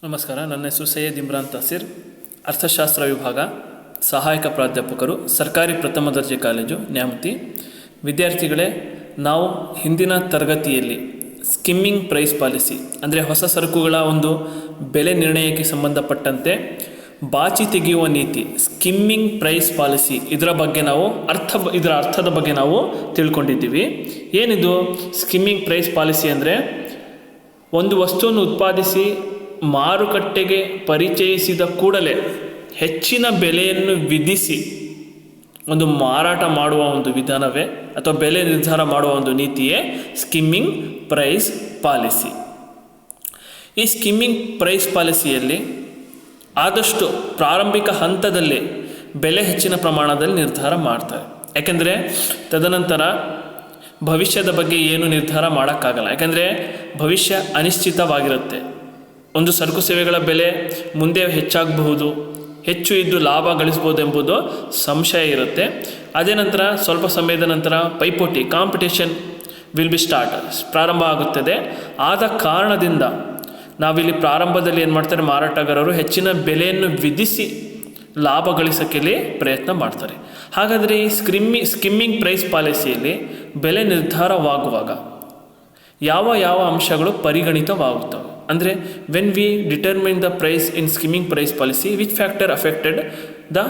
ನಮಸ್ಕಾರ. ನನ್ನ ಹೆಸರು ಸೈಯದ್ ಇಮ್ರಾನ್ ತಹಸೀರ್, ಅರ್ಥಶಾಸ್ತ್ರ ವಿಭಾಗ, ಸಹಾಯಕ ಪ್ರಾಧ್ಯಾಪಕರು, ಸರ್ಕಾರಿ ಪ್ರಥಮ ದರ್ಜೆ ಕಾಲೇಜು, ನ್ಯಾಮತಿ. ವಿದ್ಯಾರ್ಥಿಗಳೇ, ನಾವು ಹಿಂದಿನ ತರಗತಿಯಲ್ಲಿ ಸ್ಕಿಮ್ಮಿಂಗ್ ಪ್ರೈಸ್ ಪಾಲಿಸಿ ಅಂದರೆ ಹೊಸ ಸರಕುಗಳ ಒಂದು ಬೆಲೆ ನಿರ್ಣಯಕ್ಕೆ ಸಂಬಂಧಪಟ್ಟಂತೆ ಬಾಚಿ ತೆಗೆಯುವ ನೀತಿ, ಸ್ಕಿಮ್ಮಿಂಗ್ ಪ್ರೈಸ್ ಪಾಲಿಸಿ, ಇದರ ಅರ್ಥದ ಬಗ್ಗೆ ನಾವು ತಿಳ್ಕೊಂಡಿದ್ದೀವಿ. ಏನಿದು ಸ್ಕಿಮ್ಮಿಂಗ್ ಪ್ರೈಸ್ ಪಾಲಿಸಿ ಅಂದರೆ, ಒಂದು ವಸ್ತುವನ್ನು ಉತ್ಪಾದಿಸಿ ಮಾರುಕಟ್ಟೆಗೆ ಪರಿಚಯಿಸಿದ ಕೂಡಲೇ ಹೆಚ್ಚಿನ ಬೆಲೆಯನ್ನು ವಿಧಿಸಿ ಒಂದು ಮಾರಾಟ ಮಾಡುವ ಒಂದು ವಿಧಾನವೇ ಅಥವಾ ಬೆಲೆ ನಿರ್ಧಾರ ಮಾಡುವ ಒಂದು ನೀತಿಯೇ ಸ್ಕಿಮ್ಮಿಂಗ್ ಪ್ರೈಸ್ ಪಾಲಿಸಿ. ಈ ಸ್ಕಿಮ್ಮಿಂಗ್ ಪ್ರೈಸ್ ಪಾಲಿಸಿಯಲ್ಲಿ ಆದಷ್ಟು ಪ್ರಾರಂಭಿಕ ಹಂತದಲ್ಲಿ ಬೆಲೆ ಹೆಚ್ಚಿನ ಪ್ರಮಾಣದಲ್ಲಿ ನಿರ್ಧಾರ ಮಾಡ್ತಾರೆ. ಯಾಕೆಂದರೆ ತದನಂತರ ಭವಿಷ್ಯದ ಬಗ್ಗೆ ಏನು ನಿರ್ಧಾರ ಮಾಡೋಕ್ಕಾಗಲ್ಲ. ಯಾಕೆಂದರೆ ಭವಿಷ್ಯ ಅನಿಶ್ಚಿತವಾಗಿರುತ್ತೆ. ಒಂದು ಸರಕು ಸೇವೆಗಳ ಬೆಲೆ ಮುಂದೆ ಹೆಚ್ಚಾಗಬಹುದು, ಹೆಚ್ಚು ಇದ್ದು ಲಾಭ ಗಳಿಸ್ಬೋದು ಎಂಬುದು ಸಂಶಯ ಇರುತ್ತೆ. ಅದೇ ನಂತರ ಸ್ವಲ್ಪ ಸಮಯದ ನಂತರ ಪೈಪೋಟಿ, ಕಾಂಪಿಟೇಷನ್ ವಿಲ್ ಬಿ ಪ್ರಾರಂಭ ಆಗುತ್ತದೆ. ಆದ ಕಾರಣದಿಂದ ನಾವಿಲ್ಲಿ ಪ್ರಾರಂಭದಲ್ಲಿ ಏನು ಮಾಡ್ತಾರೆ, ಮಾರಾಟಗಾರರು ಹೆಚ್ಚಿನ ಬೆಲೆಯನ್ನು ವಿಧಿಸಿ ಲಾಭ ಗಳಿಸೋಕ್ಕೆ ಪ್ರಯತ್ನ ಮಾಡ್ತಾರೆ. ಹಾಗಾದರೆ ಈ ಸ್ಕಿಮ್ಮಿಂಗ್ ಪ್ರೈಸ್ ಪಾಲಿಸಿಯಲ್ಲಿ ಬೆಲೆ ನಿರ್ಧಾರವಾಗುವಾಗ ಯಾವ ಅಂಶಗಳು ಪರಿಗಣಿತವಾಗುತ್ತವೆ ಅಂದರೆ, when we determine the price in skimming price policy, which factor affected the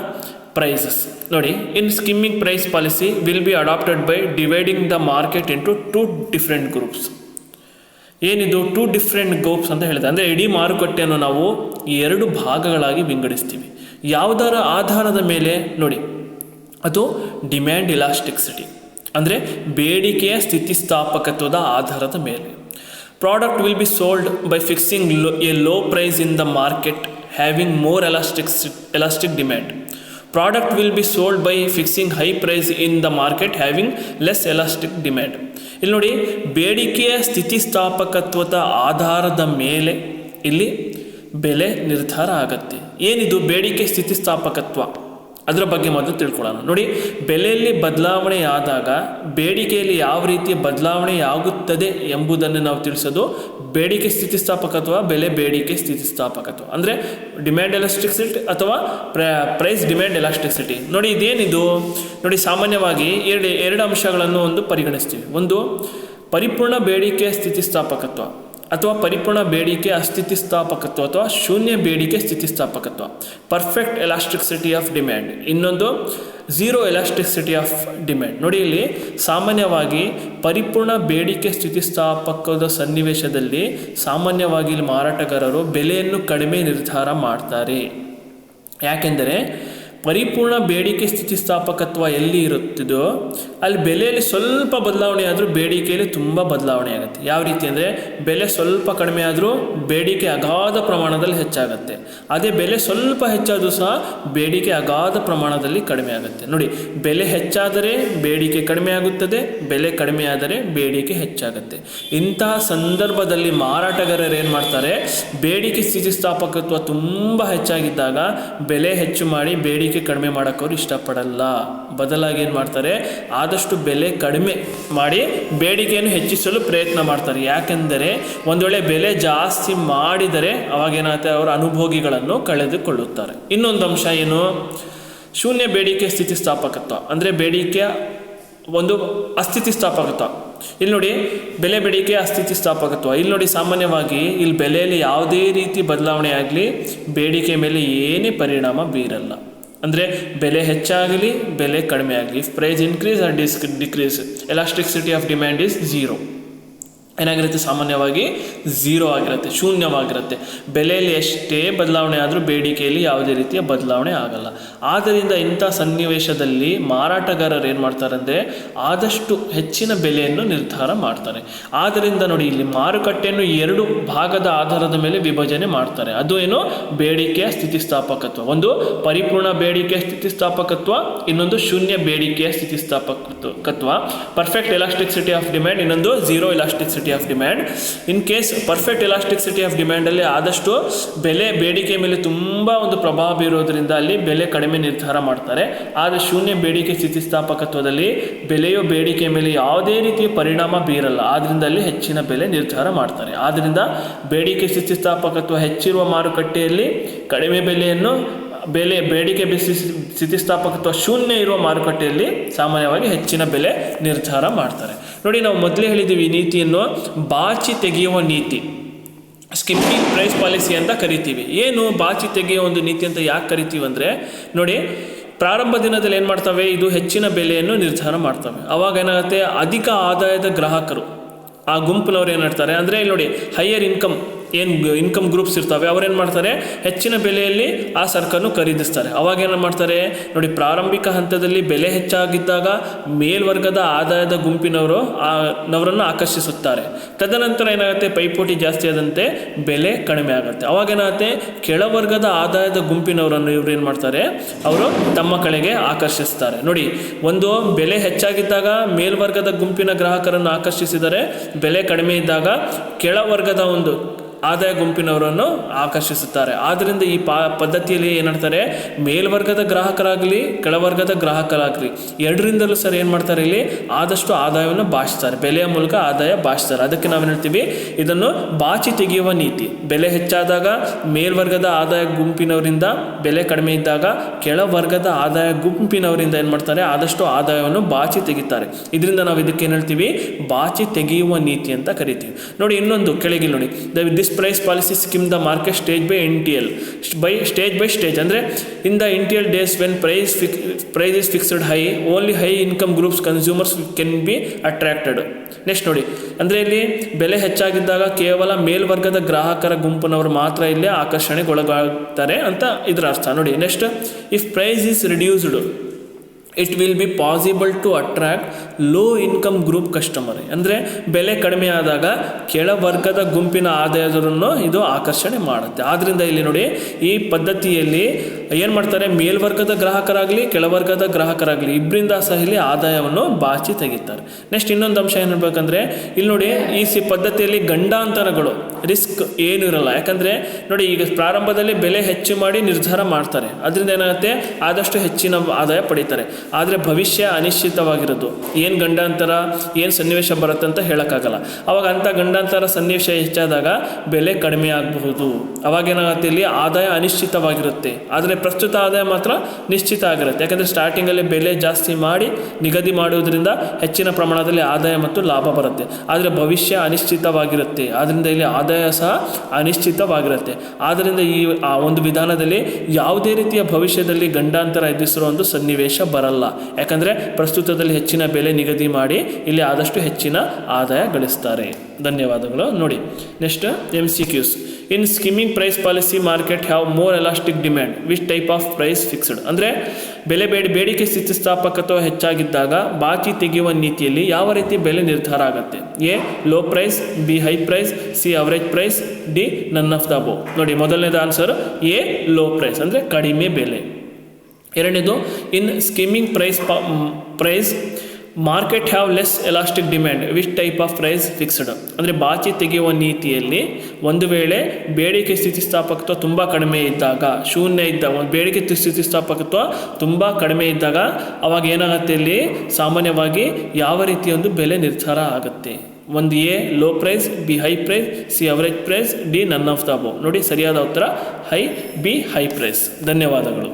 prices. ನೋಡಿ, in skimming price policy will be adopted by dividing the market into 2 different groups. ಏನಿದು 2 ಡಿಫ್ರೆಂಟ್ ಗ್ರೂಪ್ಸ್ ಅಂತ ಹೇಳಿದೆ ಅಂದರೆ, ಇಡೀ ಮಾರುಕಟ್ಟೆಯನ್ನು ನಾವು 2 ಭಾಗಗಳಾಗಿ ವಿಂಗಡಿಸ್ತೀವಿ. ಯಾವುದರ ಆಧಾರದ ಮೇಲೆ ನೋಡಿ, ಅದು ಡಿಮ್ಯಾಂಡ್ ಇಲಾಸ್ಟಿಸಿಟಿ ಅಂದರೆ ಬೇಡಿಕೆಯ ಸ್ಥಿತಿಸ್ಥಾಪಕತ್ವದ ಆಧಾರದ ಮೇಲೆ. Product will be sold by fixing a low price in the market having more elastic demand. Product will be sold by fixing high price in the market having less elastic demand. ಇಲ್ಲಿ ನೋಡಿ, ಬೇಡಿಕೆಯ ಸ್ಥಿತಿಸ್ಥಾಪಕತ್ವದ ಆಧಾರದ ಮೇಲೆ ಇಲ್ಲಿ ಬೆಲೆ ನಿರ್ಧಾರ ಆಗುತ್ತೆ. ಏನಿದು ಬೇಡಿಕೆ ಸ್ಥಿತಿಸ್ಥಾಪಕತ್ವ, ಅದರ ಬಗ್ಗೆ ಮೊದಲು ತಿಳ್ಕೊಳ್ಳೋಣ. ನೋಡಿ, ಬೆಲೆಯಲ್ಲಿ ಬದಲಾವಣೆಯಾದಾಗ ಬೇಡಿಕೆಯಲ್ಲಿ ಯಾವ ರೀತಿಯ ಬದಲಾವಣೆಯಾಗುತ್ತದೆ ಎಂಬುದನ್ನು ನಾವು ತಿಳಿಸೋದು ಬೇಡಿಕೆ ಸ್ಥಿತಿಸ್ಥಾಪಕತ್ವ, ಬೇಡಿಕೆ ಸ್ಥಿತಿಸ್ಥಾಪಕತ್ವ ಅಂದರೆ ಡಿಮ್ಯಾಂಡ್ ಎಲಾಸ್ಟಿಸಿಟಿ ಅಥವಾ ಪ್ರೈಸ್ ಡಿಮ್ಯಾಂಡ್ ಎಲಾಸ್ಟಿಸಿಟಿ. ನೋಡಿ, ಇದೇನಿದು ನೋಡಿ, ಸಾಮಾನ್ಯವಾಗಿ ಎರಡು ಅಂಶಗಳನ್ನು ಪರಿಗಣಿಸ್ತೀವಿ. ಒಂದು ಪರಿಪೂರ್ಣ ಬೇಡಿಕೆ ಸ್ಥಿತಿಸ್ಥಾಪಕತ್ವ ಅಥವಾ ಪರಿಪೂರ್ಣ ಬೇಡಿಕೆ ಅಸ್ಥಿತಿಸ್ಥಾಪಕತ್ವ ಅಥವಾ ಶೂನ್ಯ ಬೇಡಿಕೆ ಸ್ಥಿತಿಸ್ಥಾಪಕತ್ವ, ಪರ್ಫೆಕ್ಟ್ ಎಲಾಸ್ಟಿಸಿಟಿ ಆಫ್ ಡಿಮ್ಯಾಂಡ್. ಇನ್ನೊಂದು ಝೀರೋ ಎಲಾಸ್ಟಿಸಿಟಿ ಆಫ್ ಡಿಮ್ಯಾಂಡ್. ನೋಡಿ, ಇಲ್ಲಿ ಸಾಮಾನ್ಯವಾಗಿ ಪರಿಪೂರ್ಣ ಬೇಡಿಕೆ ಸ್ಥಿತಿಸ್ಥಾಪಕದ ಸನ್ನಿವೇಶದಲ್ಲಿ ಸಾಮಾನ್ಯವಾಗಿ ಇಲ್ಲಿ ಮಾರಾಟಗಾರರು ಬೆಲೆಯನ್ನು ಕಡಿಮೆ ನಿರ್ಧಾರ ಮಾಡ್ತಾರೆ. ಯಾಕೆಂದರೆ ಪರಿಪೂರ್ಣ ಬೇಡಿಕೆ ಸ್ಥಿತಿಸ್ಥಾಪಕತ್ವ ಎಲ್ಲಿ ಇರುತ್ತದೋ ಅಲ್ಲಿ ಬೆಲೆಯಲ್ಲಿ ಸ್ವಲ್ಪ ಬದಲಾವಣೆ ಆದರೂ ಬೇಡಿಕೆಯಲ್ಲಿ ತುಂಬ ಬದಲಾವಣೆ ಆಗುತ್ತೆ. ಯಾವ ರೀತಿ ಅಂದರೆ, ಬೆಲೆ ಸ್ವಲ್ಪ ಕಡಿಮೆ ಆದರೂ ಬೇಡಿಕೆ ಅಗಾಧ ಪ್ರಮಾಣದಲ್ಲಿ ಹೆಚ್ಚಾಗುತ್ತೆ. ಅದೇ ಬೆಲೆ ಸ್ವಲ್ಪ ಹೆಚ್ಚಾದರೂ ಸಹ ಬೇಡಿಕೆ ಅಗಾಧ ಪ್ರಮಾಣದಲ್ಲಿ ಕಡಿಮೆ ಆಗುತ್ತೆ. ನೋಡಿ, ಬೆಲೆ ಹೆಚ್ಚಾದರೆ ಬೇಡಿಕೆ ಕಡಿಮೆ ಆಗುತ್ತದೆ, ಬೆಲೆ ಕಡಿಮೆ ಆದರೆ ಬೇಡಿಕೆ ಹೆಚ್ಚಾಗುತ್ತೆ. ಇಂತಹ ಸಂದರ್ಭದಲ್ಲಿ ಮಾರಾಟಗಾರರು ಏನು ಮಾಡ್ತಾರೆ, ಬೇಡಿಕೆ ಸ್ಥಿತಿಸ್ಥಾಪಕತ್ವ ತುಂಬ ಹೆಚ್ಚಾಗಿದ್ದಾಗ ಬೆಲೆ ಹೆಚ್ಚು ಮಾಡಿ ಬೇಡಿಕೆ ಕಡಿಮೆ ಮಾಡೋಕ್ಕೆ ಅವರು ಇಷ್ಟಪಡಲ್ಲ. ಬದಲಾಗಿ ಏನು ಮಾಡ್ತಾರೆ, ಆದಷ್ಟು ಬೆಲೆ ಕಡಿಮೆ ಮಾಡಿ ಬೇಡಿಕೆಯನ್ನು ಹೆಚ್ಚಿಸಲು ಪ್ರಯತ್ನ ಮಾಡ್ತಾರೆ. ಯಾಕೆಂದರೆ ಒಂದು ವೇಳೆ ಬೆಲೆ ಜಾಸ್ತಿ ಮಾಡಿದರೆ ಅವಾಗೇನಾಗುತ್ತೆ, ಅವರ ಅನುಭೋಗಿಗಳನ್ನು ಕಳೆದುಕೊಳ್ಳುತ್ತಾರೆ. ಇನ್ನೊಂದು ಅಂಶ ಏನು, ಶೂನ್ಯ ಬೇಡಿಕೆ ಸ್ಥಿತಿಸ್ಥಾಪಕತ್ವ ಅಂದರೆ ಬೇಡಿಕೆಯ ಒಂದು ಅಸ್ಥಿತಿಸ್ಥಾಪಕತ್ವ. ಇಲ್ಲಿ ನೋಡಿ, ಬೆಲೆ ಬೇಡಿಕೆ ಅಸ್ಥಿತಿಸ್ಥಾಪಕತ್ವ. ಇಲ್ಲಿ ನೋಡಿ, ಸಾಮಾನ್ಯವಾಗಿ ಇಲ್ಲಿ ಬೆಲೆಯಲ್ಲಿ ಯಾವುದೇ ರೀತಿ ಬದಲಾವಣೆ ಆಗಲಿ ಬೇಡಿಕೆ ಮೇಲೆ ಏನೇ ಪರಿಣಾಮ ಬೀರಲ್ಲ. ಅಂದರೆ ಬೆಲೆ ಹೆಚ್ಚಾಗಲಿ ಬೆಲೆ ಕಡಿಮೆ ಆಗಲಿ, if price increase or decrease, elasticity of demand is zero. ಏನಾಗಿರುತ್ತೆ, ಸಾಮಾನ್ಯವಾಗಿ ಝೀರೋ ಆಗಿರುತ್ತೆ, ಶೂನ್ಯವಾಗಿರುತ್ತೆ. ಬೆಲೆಯಲ್ಲಿ ಎಷ್ಟೇ ಬದಲಾವಣೆ ಆದರೂ ಬೇಡಿಕೆಯಲ್ಲಿ ಯಾವುದೇ ರೀತಿಯ ಬದಲಾವಣೆ ಆಗಲ್ಲ. ಆದ್ದರಿಂದ ಇಂಥ ಸನ್ನಿವೇಶದಲ್ಲಿ ಮಾರಾಟಗಾರರು ಏನು ಮಾಡ್ತಾರೆ ಅಂದರೆ, ಆದಷ್ಟು ಹೆಚ್ಚಿನ ಬೆಲೆಯನ್ನು ನಿರ್ಧಾರ ಮಾಡ್ತಾರೆ. ಆದ್ದರಿಂದ ನೋಡಿ, ಇಲ್ಲಿ ಮಾರುಕಟ್ಟೆಯನ್ನು 2 ಭಾಗದ ಆಧಾರದ ಮೇಲೆ ವಿಭಜನೆ ಮಾಡ್ತಾರೆ. ಅದು ಏನು, ಬೇಡಿಕೆಯ ಸ್ಥಿತಿಸ್ಥಾಪಕತ್ವ. ಒಂದು ಪರಿಪೂರ್ಣ ಬೇಡಿಕೆಯ ಸ್ಥಿತಿಸ್ಥಾಪಕತ್ವ, ಇನ್ನೊಂದು ಶೂನ್ಯ ಬೇಡಿಕೆಯ ಸ್ಥಿತಿಸ್ಥಾಪಕತ್ವ. ಪರ್ಫೆಕ್ಟ್ ಎಲಾಸ್ಟಿಸಿಟಿ ಆಫ್ ಡಿಮ್ಯಾಂಡ್, ಇನ್ನೊಂದು zero elasticity elasticity of demand. In case perfect elasticity of ಡಿಮ್ಯಾಂಡಲ್ಲಿ ಆದಷ್ಟು ಬೆಲೆ ಬೇಡಿಕೆ ಮೇಲೆ ತುಂಬ ಒಂದು ಪ್ರಭಾವ ಬೀರೋದ್ರಿಂದ ಅಲ್ಲಿ ಬೆಲೆ ಕಡಿಮೆ ನಿರ್ಧಾರ ಮಾಡ್ತಾರೆ. ಆದರೆ ಶೂನ್ಯ ಬೇಡಿಕೆ ಸ್ಥಿತಿಸ್ಥಾಪಕತ್ವದಲ್ಲಿ ಬೆಲೆಯು ಬೇಡಿಕೆ ಮೇಲೆ ಯಾವುದೇ ರೀತಿಯ ಪರಿಣಾಮ ಬೀರಲ್ಲ, ಆದ್ದರಿಂದ ಅಲ್ಲಿ ಹೆಚ್ಚಿನ ಬೆಲೆ ನಿರ್ಧಾರ ಮಾಡ್ತಾರೆ. ಆದ್ದರಿಂದ ಬೇಡಿಕೆ ಸ್ಥಿತಿಸ್ಥಾಪಕತ್ವ ಹೆಚ್ಚಿರುವ ಮಾರುಕಟ್ಟೆಯಲ್ಲಿ ಕಡಿಮೆ ಬೆಲೆಯನ್ನು ಬೇಡಿಕೆ ಸ್ಥಿತಿಸ್ಥಾಪಕತ್ವ ಶೂನ್ಯ ಇರುವ ಮಾರುಕಟ್ಟೆಯಲ್ಲಿ ಸಾಮಾನ್ಯವಾಗಿ ಹೆಚ್ಚಿನ ಬೆಲೆ ನಿರ್ಧಾರ ಮಾಡ್ತಾರೆ. ನೋಡಿ, ನಾವು ಮೊದಲೇ ಹೇಳಿದ್ದೀವಿ ಈ ನೀತಿಯನ್ನು ಬಾಚಿ ತೆಗೆಯುವ ನೀತಿ, ಸ್ಕಿಪ್ಪಿಂಗ್ ಪ್ರೈಸ್ ಪಾಲಿಸಿ ಅಂತ ಕರಿತೀವಿ. ಏನು ಬಾಚಿ ತೆಗೆಯುವ ಒಂದು ನೀತಿ ಅಂತ ಯಾಕೆ ಕರಿತೀವಿ ಅಂದರೆ, ನೋಡಿ, ಪ್ರಾರಂಭ ದಿನದಲ್ಲಿ ಏನು ಮಾಡ್ತವೆ, ಇದು ಹೆಚ್ಚಿನ ಬೆಲೆಯನ್ನು ನಿರ್ಧಾರ ಮಾಡ್ತವೆ. ಅವಾಗ ಏನಾಗುತ್ತೆ, ಅಧಿಕ ಆದಾಯದ ಗ್ರಾಹಕರು ಆ ಗುಂಪಿನವ್ರು ಏನು ಮಾಡ್ತಾರೆ ಅಂದರೆ, ಇಲ್ಲಿ ನೋಡಿ, ಹೈಯರ್ ಇನ್ಕಮ್ ಗ್ರೂಪ್ಸ್ ಇರ್ತವೆ, ಅವ್ರೇನು ಮಾಡ್ತಾರೆ, ಹೆಚ್ಚಿನ ಬೆಲೆಯಲ್ಲಿ ಆ ಸರಕನ್ನು ಖರೀದಿಸ್ತಾರೆ. ಅವಾಗ ಏನು ಮಾಡ್ತಾರೆ ನೋಡಿ, ಪ್ರಾರಂಭಿಕ ಹಂತದಲ್ಲಿ ಬೆಲೆ ಹೆಚ್ಚಾಗಿದ್ದಾಗ ಮೇಲ್ವರ್ಗದ ಆದಾಯದ ಗುಂಪಿನವರನ್ನು ಆಕರ್ಷಿಸುತ್ತಾರೆ. ತದನಂತರ ಏನಾಗುತ್ತೆ, ಪೈಪೋಟಿ ಜಾಸ್ತಿ ಆದಂತೆ ಬೆಲೆ ಕಡಿಮೆ ಆಗುತ್ತೆ. ಅವಾಗ ಏನಾಗುತ್ತೆ, ಕೆಳವರ್ಗದ ಆದಾಯದ ಗುಂಪಿನವರನ್ನು ಇವ್ರು ಏನು ಮಾಡ್ತಾರೆ, ಅವರು ತಮ್ಮ ಕಡೆಗೆ ಆಕರ್ಷಿಸ್ತಾರೆ. ನೋಡಿ, ಒಂದು ಬೆಲೆ ಹೆಚ್ಚಾಗಿದ್ದಾಗ ಮೇಲ್ವರ್ಗದ ಗುಂಪಿನ ಗ್ರಾಹಕರನ್ನು ಆಕರ್ಷಿಸಿದರೆ, ಬೆಲೆ ಕಡಿಮೆ ಇದ್ದಾಗ ಕೆಳವರ್ಗದ ಒಂದು ಆದಾಯ ಗುಂಪಿನವರನ್ನು ಆಕರ್ಷಿಸುತ್ತಾರೆ. ಆದ್ದರಿಂದ ಈ ಪದ್ಧತಿಯಲ್ಲಿ ಏನಾಡ್ತಾರೆ, ಮೇಲ್ವರ್ಗದ ಗ್ರಾಹಕರಾಗಲಿ ಕೆಳವರ್ಗದ ಗ್ರಾಹಕರಾಗಲಿ ಎರಡರಿಂದಲೂ ಸರಿ ಏನು ಮಾಡ್ತಾರೆ, ಇಲ್ಲಿ ಆದಷ್ಟು ಆದಾಯವನ್ನು ಬಾಚಿಸ್ತಾರೆ, ಬೆಲೆಯ ಮೂಲಕ ಆದಾಯ ಬಾಚಿಸ್ತಾರೆ. ಅದಕ್ಕೆ ನಾವೇನು ಹೇಳ್ತೀವಿ, ಇದನ್ನು ಬಾಚಿ ತೆಗೆಯುವ ನೀತಿ. ಬೆಲೆ ಹೆಚ್ಚಾದಾಗ ಮೇಲ್ವರ್ಗದ ಆದಾಯ ಗುಂಪಿನವರಿಂದ, ಬೆಲೆ ಕಡಿಮೆ ಇದ್ದಾಗ ಕೆಳವರ್ಗದ ಆದಾಯ ಗುಂಪಿನವರಿಂದ ಏನು ಮಾಡ್ತಾರೆ, ಆದಷ್ಟು ಆದಾಯವನ್ನು ಬಾಚಿ ತೆಗಿತಾರೆ. ಇದರಿಂದ ನಾವು ಇದಕ್ಕೆ ಏನು ಹೇಳ್ತೀವಿ, ಬಾಚಿ ತೆಗೆಯುವ ನೀತಿ ಅಂತ ಕರಿತೀವಿ. ನೋಡಿ, ಇನ್ನೊಂದು ಕೆಳಗೆ ನೋಡಿ, this price policy skim the market stage by NTL stage by stage. ಅಂದರೆ in the NTL days when price is fixed high, only high income groups consumers can be attracted. Next ನೋಡಿ, ಅಂದರೆ ಇಲ್ಲಿ ಬೆಲೆ ಹೆಚ್ಚಾಗಿದ್ದಾಗ ಕೇವಲ ಮೇಲ್ವರ್ಗದ ಗ್ರಾಹಕರ ಗುಂಪಿನವರು ಮಾತ್ರ ಇಲ್ಲಿ ಆಕರ್ಷಣೆಗೊಳಗಾಗ್ತಾರೆ ಅಂತ ಇದರ ಅರ್ಥ. ನೋಡಿ, next, if price is reduced it will be possible to attract low income group customer. ಅಂದರೆ ಬೆಲೆ ಕಡಿಮೆ ಆದಾಗ ಕೆಳವರ್ಗದ ಗುಂಪಿನ ಆದಾಯದವರನ್ನು ಇದು ಆಕರ್ಷಣೆ ಮಾಡುತ್ತೆ. ಆದ್ದರಿಂದ ಇಲ್ಲಿ ನೋಡಿ, ಈ ಪದ್ಧತಿಯಲ್ಲಿ ಏನು ಮಾಡ್ತಾರೆ, ಮೇಲ್ವರ್ಗದ ಗ್ರಾಹಕರಾಗಲಿ ಕೆಳವರ್ಗದ ಗ್ರಾಹಕರಾಗಲಿ ಇಬ್ಬರಿಂದ ಸಹ ಇಲ್ಲಿ ಆದಾಯವನ್ನು ಬಾಚಿ ತೆಗಿತಾರೆ. ನೆಕ್ಸ್ಟ್ ಇನ್ನೊಂದು ಅಂಶ ಏನು ಹೇಳ್ಬೇಕಂದ್ರೆ, ಇಲ್ಲಿ ನೋಡಿ, ಈ ಪದ್ಧತಿಯಲ್ಲಿ ಗಂಡಾಂತರಗಳು ರಿಸ್ಕ್ ಏನೂ ಇರಲ್ಲ. ಯಾಕಂದರೆ ನೋಡಿ, ಈಗ ಪ್ರಾರಂಭದಲ್ಲಿ ಬೆಲೆ ಹೆಚ್ಚು ಮಾಡಿ ನಿರ್ಧಾರ ಮಾಡ್ತಾರೆ, ಅದರಿಂದ ಏನಾಗುತ್ತೆ, ಆದಷ್ಟು ಹೆಚ್ಚಿನ ಆದಾಯ ಪಡೀತಾರೆ. ಆದರೆ ಭವಿಷ್ಯ ಅನಿಶ್ಚಿತವಾಗಿರೋದು, ಏನು ಗಂಡಾಂತರ ಏನು ಸನ್ನಿವೇಶ ಬರುತ್ತೆ ಅಂತ ಹೇಳೋಕ್ಕಾಗಲ್ಲ. ಅವಾಗ ಅಂಥ ಗಂಡಾಂತರ ಸನ್ನಿವೇಶ ಹೆಚ್ಚಾದಾಗ ಬೆಲೆ ಕಡಿಮೆ ಆಗಬಹುದು. ಅವಾಗೇನಾಗುತ್ತೆ, ಇಲ್ಲಿ ಆದಾಯ ಅನಿಶ್ಚಿತವಾಗಿರುತ್ತೆ, ಆದರೆ ಪ್ರಸ್ತುತ ಆದಾಯ ಮಾತ್ರ ನಿಶ್ಚಿತ ಆಗಿರುತ್ತೆ. ಯಾಕಂದರೆ ಸ್ಟಾರ್ಟಿಂಗಲ್ಲಿ ಬೆಲೆ ಜಾಸ್ತಿ ಮಾಡಿ ನಿಗದಿ ಮಾಡುವುದರಿಂದ ಹೆಚ್ಚಿನ ಪ್ರಮಾಣದಲ್ಲಿ ಆದಾಯ ಮತ್ತು ಲಾಭ ಬರುತ್ತೆ. ಆದರೆ ಭವಿಷ್ಯ ಅನಿಶ್ಚಿತವಾಗಿರುತ್ತೆ, ಆದ್ದರಿಂದ ಇಲ್ಲಿ ಆದಾಯ ಸಹ ಅನಿಶ್ಚಿತವಾಗಿರುತ್ತೆ. ಆದ್ದರಿಂದ ಈ ಒಂದು ವಿಧಾನದಲ್ಲಿ ಯಾವುದೇ ರೀತಿಯ ಭವಿಷ್ಯದಲ್ಲಿ ಗಂಡಾಂತರ ಎದುರಿಸಿರೋ ಒಂದು ಸನ್ನಿವೇಶ ಬರಲ್ಲ. ಯಾಕಂದರೆ ಪ್ರಸ್ತುತದಲ್ಲಿ ಹೆಚ್ಚಿನ ಬೆಲೆ ನಿಗದಿ ಮಾಡಿ ಇಲ್ಲಿ ಆದಷ್ಟು ಹೆಚ್ಚಿನ ಆದಾಯ ಗಳಿಸ್ತಾರೆ. ಧನ್ಯವಾದಗಳು. ನೋಡಿ, next MCQs. In skimming price policy market have more elastic demand, which type of price fixed. ಅಂದರೆ ಬೇಡಿಕೆ ಸ್ಥಿತಿಸ್ಥಾಪಕತ್ವ ಹೆಚ್ಚಾಗಿದ್ದಾಗ ಬಾಚಿ ತೆಗೆಯುವ ನೀತಿಯಲ್ಲಿ ಯಾವ ರೀತಿ ಬೆಲೆ ನಿರ್ಧಾರ ಆಗುತ್ತೆ. A low price, B high price, C average price, D none of the above. ನೋಡಿ, ಮೊದಲನೇದು ಆನ್ಸರ್ ಎ ಲೋ ಪ್ರೈಸ್ ಅಂದರೆ ಕಡಿಮೆ ಬೆಲೆ. ಎರಡನೇದು, in skimming price market have less elastic demand, which type of price fixed. ಅಂದರೆ ಬಾಚಿ ತೆಗೆಯುವ ನೀತಿಯಲ್ಲಿ ಒಂದು ವೇಳೆ ಬೇಡಿಕೆ ಸ್ಥಿತಿಸ್ಥಾಪಕತ್ವ ತುಂಬ ಕಡಿಮೆ ಇದ್ದಾಗ, ಶೂನ್ಯ ಇದ್ದಾಗ, ಬೇಡಿಕೆ ಸ್ಥಿತಿಸ್ಥಾಪಕತ್ವ ತುಂಬ ಕಡಿಮೆ ಇದ್ದಾಗ ಅವಾಗ ಏನಾಗುತ್ತೆ, ಇಲ್ಲಿ ಸಾಮಾನ್ಯವಾಗಿ ಯಾವ ರೀತಿಯ ಒಂದು ಬೆಲೆ ನಿರ್ಧಾರ ಆಗುತ್ತೆ. ಒಂದು A low price, B high price, C average price, D none of the above. ನೋಡಿ, ಸರಿಯಾದ ಉತ್ತರ ಬಿ ಹೈ ಪ್ರೈಸ್. ಧನ್ಯವಾದಗಳು.